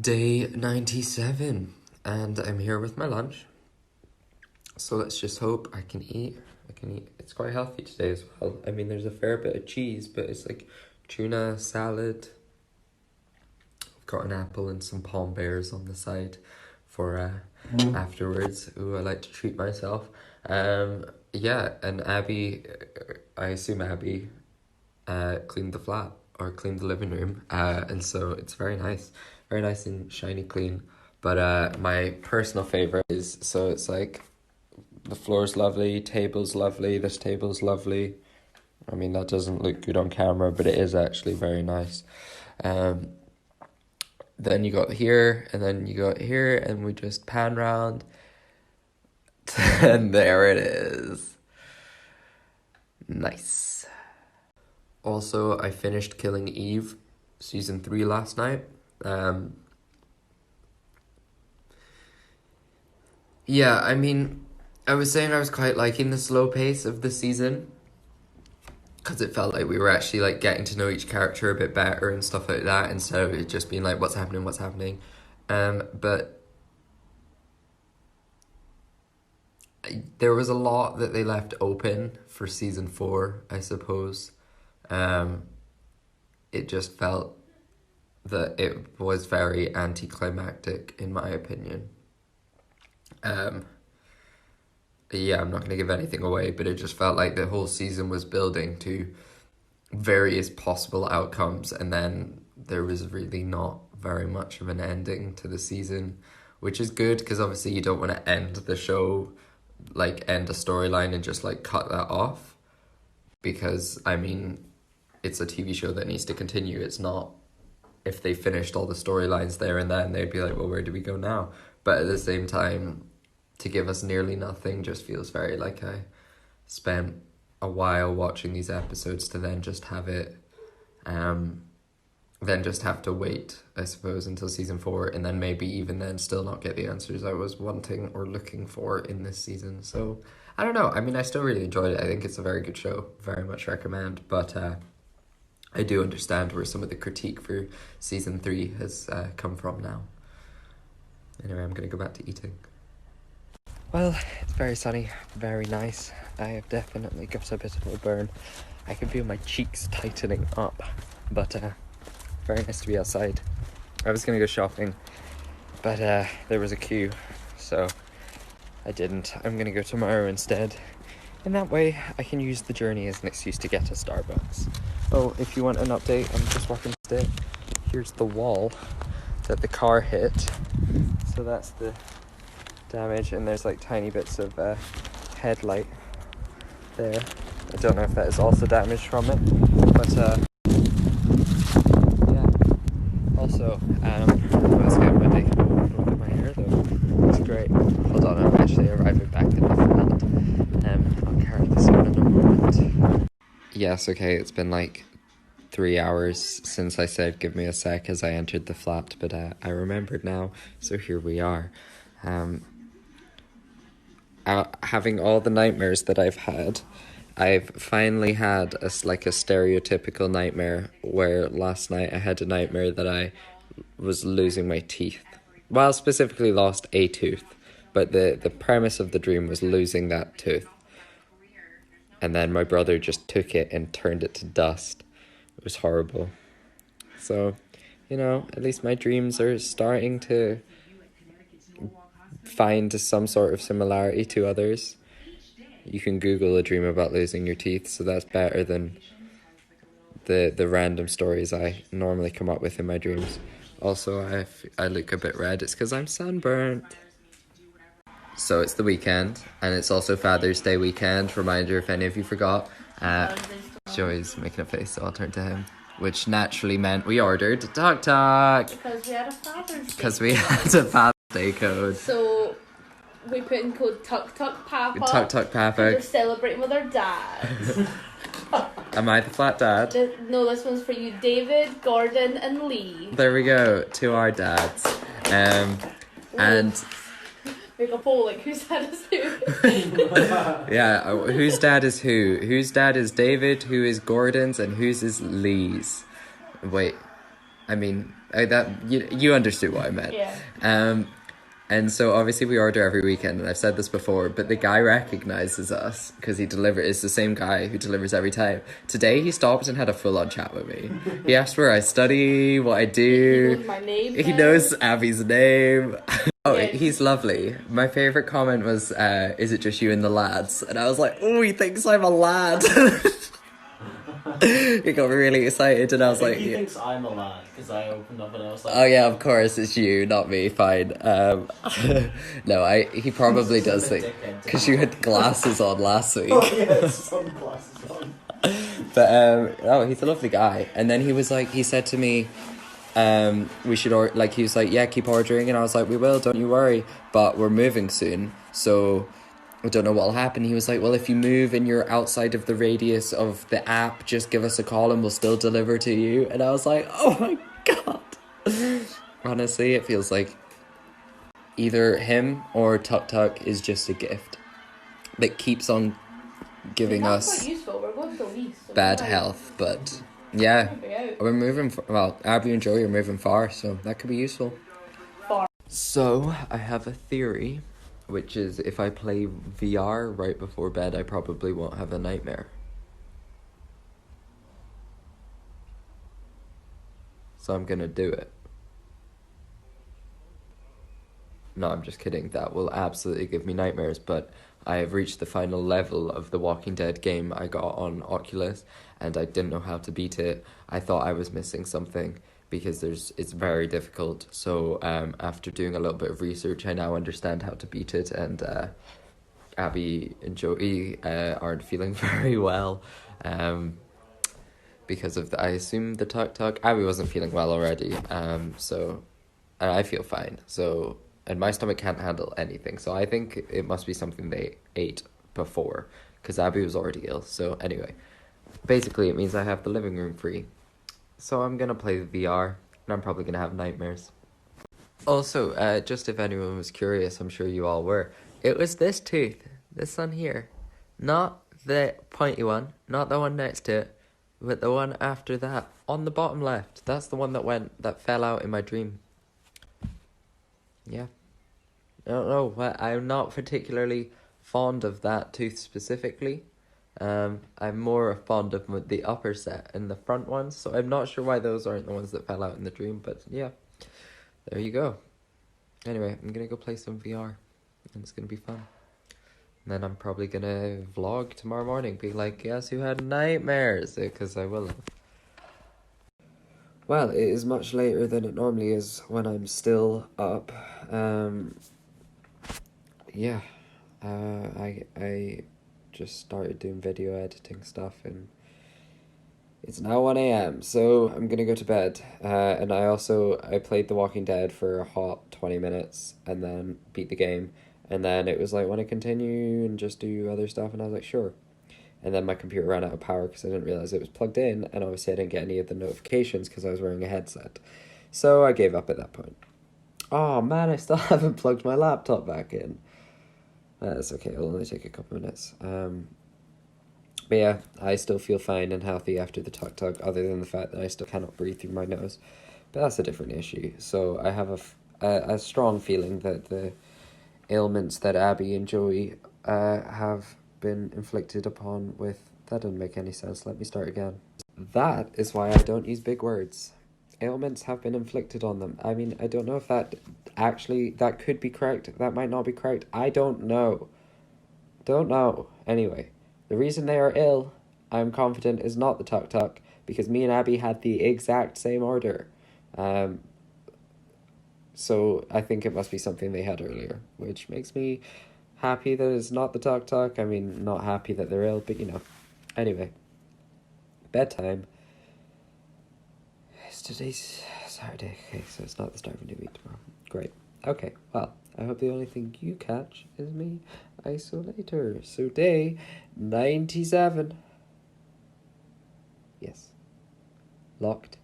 Day 97, and I'm here with my lunch. So let's just hope I can eat. It's quite healthy today as well. I mean, there's a fair bit of cheese, but it's like tuna salad. I've got an apple and some palm bears on the side for afterwards. Ooh, I like to treat myself. Yeah, and Abby, I assume Abby cleaned the flat or cleaned the living room, and so it's very nice and shiny clean. But my personal favorite is, so it's like the floor's lovely, table's lovely, this table's lovely. I mean, that doesn't look good on camera, but it is actually very nice. Then you got here, and then you got here, and we just pan round, and there it is. Nice. Also, I finished Killing Eve season 3 last night. Yeah, I mean, I was saying I was quite liking the slow pace of the season, because it felt like we were actually like getting to know each character a bit better and stuff like that, instead of it just being like, what's happening. But there was a lot that they left open for season 4, I suppose. It just felt that it was very anticlimactic, in my opinion. Yeah, I'm not going to give anything away, but it just felt like the whole season was building to various possible outcomes, and then there was really not very much of an ending to the season, which is good, because obviously you don't want to end the show, like end a storyline and just like cut that off, because I mean, it's a TV show that needs to continue. It's not, if they finished all the storylines there and then, they'd be like, well, where do we go now? But at the same time, to give us nearly nothing just feels very like I spent a while watching these episodes to then just have it, then just have to wait, I suppose, until season 4, and then maybe even then still not get the answers I was wanting or looking for in this season. So, I don't know. I mean, I still really enjoyed it. I think it's a very good show. Very much recommend. But I do understand where some of the critique for season 3 has come from now. Anyway, I'm going to go back to eating. Well, it's very sunny, very nice. I have definitely got a bit of a burn. I can feel my cheeks tightening up, but very nice to be outside. I was going to go shopping, but there was a queue, so I didn't. I'm going to go tomorrow instead. And that way, I can use the journey as an excuse to get to Starbucks. Oh, if you want an update, I'm just walking past it. Here's the wall that the car hit. So that's the damage, and there's like tiny bits of headlight there. I don't know if that is also damaged from it, but yeah. Also, let's get ready. Look at my hair though, it's great. Hold on, I'm actually arriving back in the flat. I'll carry this on in a moment. Yes, okay, it's been like 3 hours since I said give me a sec as I entered the flat, but I remembered now, so here we are. Having all the nightmares that I've had, I've finally had a stereotypical nightmare, where last night I had a nightmare that I was losing my teeth. Well, specifically lost a tooth, but the premise of the dream was losing that tooth. And then my brother just took it and turned it to dust. It was horrible. So, you know, at least my dreams are starting to find some sort of similarity to others. You can Google a dream about losing your teeth, so that's better than the random stories I normally come up with in my dreams. Also, I look a bit red. It's because I'm sunburnt. So it's the weekend, and it's also Father's Day weekend. Reminder if any of you forgot. Joey's making a face, so I'll turn to him. Which naturally meant we ordered tuk-tuk. Because we had a Father's Day. Because we had a Father's Day code. So we put in code Tuk-Tuk Papa. Tuk-Tuk Papa. We're celebrating with our dads. Am I the flat dad? No, this one's for you, David, Gordon, and Lee. There we go, to our dads. And make a poll, like, whose dad is who? yeah, whose dad is who? Whose dad is David, who is Gordon's, and whose is Lee's? Wait, I mean, that you understood what I meant. Yeah. And so obviously we order every weekend, and I've said this before, but the guy recognizes us because he delivers. It's the same guy who delivers every time. Today he stopped and had a full-on chat with me. He asked where I study, what I do. He knows my name. He knows Abby's name. Oh, Yeah. he's lovely. My favorite comment was, "Is it just you and the lads?" And I was like, "Oh, he thinks I'm a lad." He got really excited, and I was like, He yeah. thinks I'm a lad because I opened up and I was like, Oh yeah, of course it's you, not me. Fine. No, he probably does think because you had glasses on last week. oh yeah, sunglasses on. But oh, he's a lovely guy. And then he said to me, we should order. Like he was like, yeah, keep ordering, and I was like, we will, don't you worry. But we're moving soon, so I don't know what'll happen. He was like, well, if you move and you're outside of the radius of the app, just give us a call and we'll still deliver to you. And I was like, oh my God. Honestly, it feels like either him or Tuk Tuk is just a gift that keeps on giving us Quite useful. We're going to Leeds, so bad we're health. But yeah, we're moving, well, Abby and Joey are moving far, so that could be useful. Far. So, I have a theory, which is if I play VR right before bed, I probably won't have a nightmare. So I'm gonna do it. No, I'm just kidding. That will absolutely give me nightmares, but I have reached the final level of the Walking Dead game I got on Oculus, and I didn't know how to beat it. I thought I was missing something because it's very difficult. So after doing a little bit of research, I now understand how to beat it, and Abby and Joey aren't feeling very well because of I assume the Tuk Tuk. Abby wasn't feeling well already, so and I feel fine. So and my stomach can't handle anything. So I think it must be something they ate before because Abby was already ill. So anyway, basically it means I have the living room free. So I'm gonna play the VR, and I'm probably gonna have nightmares. Also, just if anyone was curious, I'm sure you all were. It was this tooth, this one here, not the pointy one, not the one next to it, but the one after that, on the bottom left. That's the one that fell out in my dream. Yeah. I don't know, I'm not particularly fond of that tooth specifically. I'm more fond of the upper set and the front ones, so I'm not sure why those aren't the ones that fell out in the dream, but yeah, there you go. Anyway, I'm gonna go play some VR, and it's gonna be fun. And then I'm probably gonna vlog tomorrow morning, be like, guess who had nightmares? Because I will have. Well, it is much later than it normally is when I'm still up. Yeah, I just started doing video editing stuff, and it's now 1 a.m, so I'm gonna go to bed. And I played The Walking Dead for a hot 20 minutes, and then beat the game, and then it was like, want to continue and just do other stuff, and I was like, sure. And then my computer ran out of power because I didn't realize it was plugged in, and obviously I didn't get any of the notifications because I was wearing a headset. So I gave up at that point. Oh man, I still haven't plugged my laptop back in. That's okay, it'll only take a couple minutes. But yeah, I still feel fine and healthy after the Tuk Tuk, other than the fact that I still cannot breathe through my nose. But that's a different issue. So I have a strong feeling that the ailments that Abby and Joey have been inflicted upon with... That didn't make any sense. Let me start again. That is why I don't use big words. Ailments have been inflicted on them. I mean, I don't know if that could be correct. That might not be correct. I don't know. Don't know. Anyway, the reason they are ill, I'm confident, is not the Tuk Tuk, because me and Abby had the exact same order. So I think it must be something they had earlier, which makes me happy that it's not the Tuk Tuk. I mean, not happy that they're ill, but you know. Anyway, bedtime. Today's Saturday. Okay, so it's not the start of a new week tomorrow. Great. Okay, well, I hope the only thing you catch is me isolator. So day 97. Yes. Locked